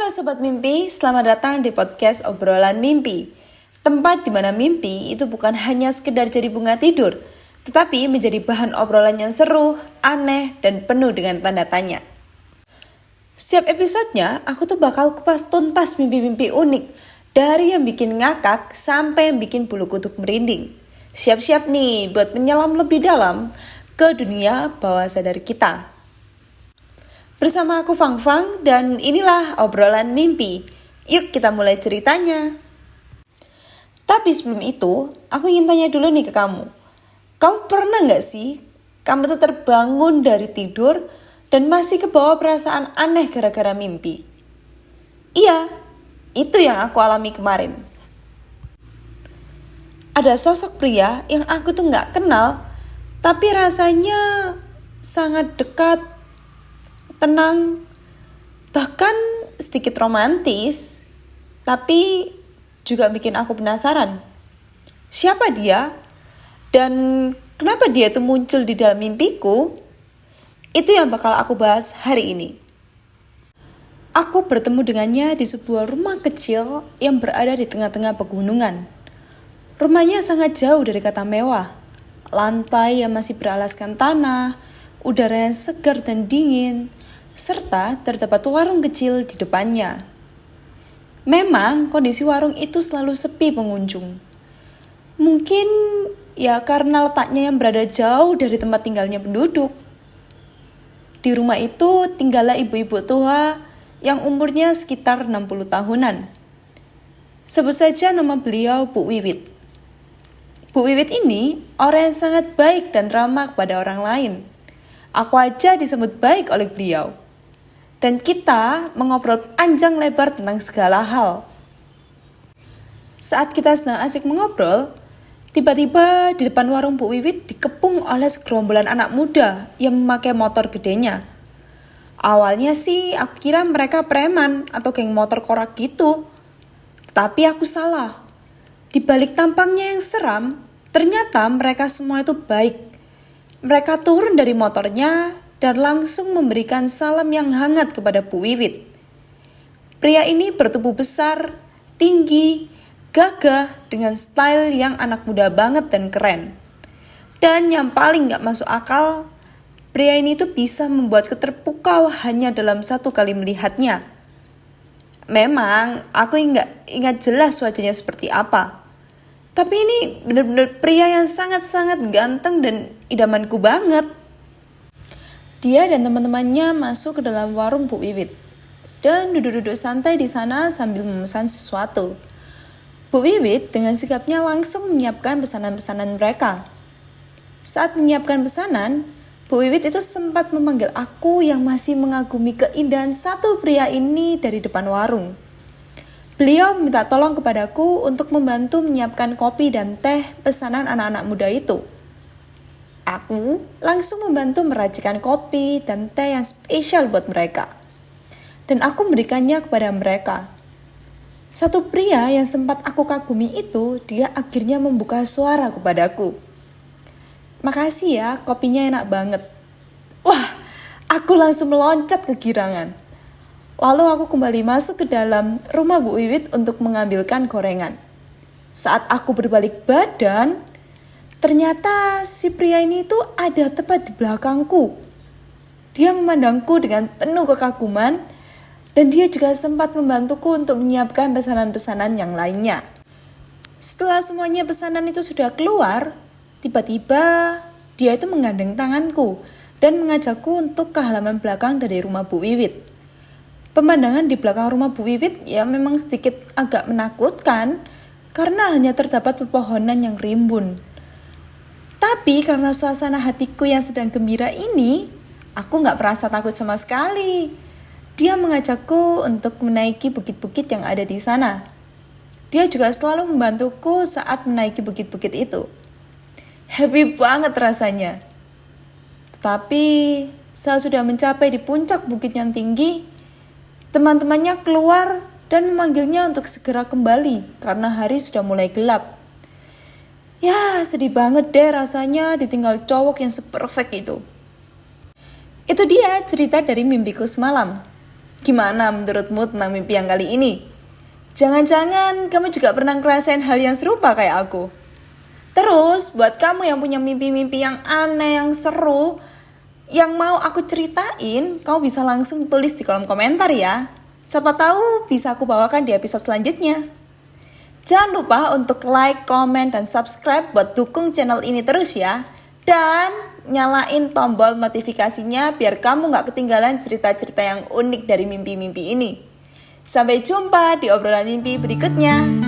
Halo Sobat Mimpi, selamat datang di podcast Obrolan Mimpi. Tempat di mana mimpi itu bukan hanya sekedar jadi bunga tidur, tetapi menjadi bahan obrolan yang seru, aneh, dan penuh dengan tanda tanya. Setiap episodenya, aku tuh bakal kupas tuntas mimpi-mimpi unik, dari yang bikin ngakak sampai yang bikin bulu kuduk merinding. Siap-siap nih buat menyelam lebih dalam ke dunia bawah sadar kita. Bersama aku Fang Fang dan inilah obrolan mimpi. Yuk kita mulai ceritanya. Tapi sebelum itu, aku ingin tanya dulu nih ke kamu. Kamu pernah gak sih, kamu tuh terbangun dari tidur dan masih kebawa perasaan aneh gara-gara mimpi? Iya, itu yang aku alami kemarin. Ada sosok pria yang aku tuh gak kenal, tapi rasanya sangat dekat, tenang, bahkan sedikit romantis, tapi juga bikin aku penasaran. Siapa dia? Dan kenapa dia itu muncul di dalam mimpiku? Itu yang bakal aku bahas hari ini. Aku bertemu dengannya di sebuah rumah kecil yang berada di tengah-tengah pegunungan. Rumahnya sangat jauh dari kata mewah. Lantai yang masih beralaskan tanah, udara yang segar dan dingin, serta terdapat warung kecil di depannya. Memang kondisi warung itu selalu sepi pengunjung. Mungkin ya karena letaknya yang berada jauh dari tempat tinggalnya penduduk. Di rumah itu tinggallah ibu-ibu tua yang umurnya sekitar 60 tahunan. Sebut saja nama beliau Bu Wiwit. Bu Wiwit ini orang yang sangat baik dan ramah kepada orang lain. Aku aja disebut baik oleh beliau. Dan kita mengobrol panjang lebar tentang segala hal. Saat kita sedang asik mengobrol, tiba-tiba di depan warung Bu Wiwit dikepung oleh segerombolan anak muda yang memakai motor gedenya. Awalnya sih aku kira mereka preman atau geng motor korak gitu. Tapi aku salah. Di balik tampangnya yang seram, ternyata mereka semua itu baik. Mereka turun dari motornya dan langsung memberikan salam yang hangat kepada Bu Wiwit. Pria ini bertubuh besar, tinggi, gagah dengan style yang anak muda banget dan keren. Dan yang paling gak masuk akal, pria ini tuh bisa membuatku terpukau hanya dalam satu kali melihatnya. Memang aku nggak ingat jelas wajahnya seperti apa. Tapi ini benar-benar pria yang sangat-sangat ganteng dan idamanku banget. Dia dan teman-temannya masuk ke dalam warung Bu Wiwit dan duduk-duduk santai di sana sambil memesan sesuatu. Bu Wiwit dengan sikapnya langsung menyiapkan pesanan-pesanan mereka. Saat menyiapkan pesanan, Bu Wiwit itu sempat memanggil aku yang masih mengagumi keindahan satu pria ini dari depan warung. Beliau minta tolong kepadaku untuk membantu menyiapkan kopi dan teh pesanan anak-anak muda itu. Aku langsung membantu meracikan kopi dan teh yang spesial buat mereka. Dan aku memberikannya kepada mereka. Satu pria yang sempat aku kagumi itu, dia akhirnya membuka suara kepadaku. Makasih ya, kopinya enak banget. Wah, aku langsung meloncat kegirangan. Lalu aku kembali masuk ke dalam rumah Bu Wiwit untuk mengambilkan gorengan. Saat aku berbalik badan, ternyata si pria ini tuh ada tepat di belakangku. Dia memandangku dengan penuh kekaguman dan dia juga sempat membantuku untuk menyiapkan pesanan-pesanan yang lainnya. Setelah semuanya pesanan itu sudah keluar, tiba-tiba dia itu menggandeng tanganku dan mengajakku untuk ke halaman belakang dari rumah Bu Wiwit. Pemandangan di belakang rumah Bu Wiwit ya memang sedikit agak menakutkan karena hanya terdapat pepohonan yang rimbun. Tapi karena suasana hatiku yang sedang gembira ini, aku gak merasa takut sama sekali. Dia mengajakku untuk menaiki bukit-bukit yang ada di sana. Dia juga selalu membantuku saat menaiki bukit-bukit itu. Happy banget rasanya. Tetapi saat sudah mencapai di puncak bukit yang tinggi, teman-temannya keluar dan memanggilnya untuk segera kembali karena hari sudah mulai gelap. Ya, sedih banget deh rasanya ditinggal cowok yang seperfect itu. Itu dia cerita dari mimpiku semalam. Gimana menurutmu tentang mimpi yang kali ini? Jangan-jangan kamu juga pernah ngerasain hal yang serupa kayak aku. Terus, buat kamu yang punya mimpi-mimpi yang aneh, yang seru, yang mau aku ceritain, kamu bisa langsung tulis di kolom komentar ya. Siapa tahu bisa aku bawakan di episode selanjutnya. Jangan lupa untuk like, komen, dan subscribe buat dukung channel ini terus ya. Dan nyalain tombol notifikasinya biar kamu gak ketinggalan cerita-cerita yang unik dari mimpi-mimpi ini. Sampai jumpa di obrolan mimpi berikutnya.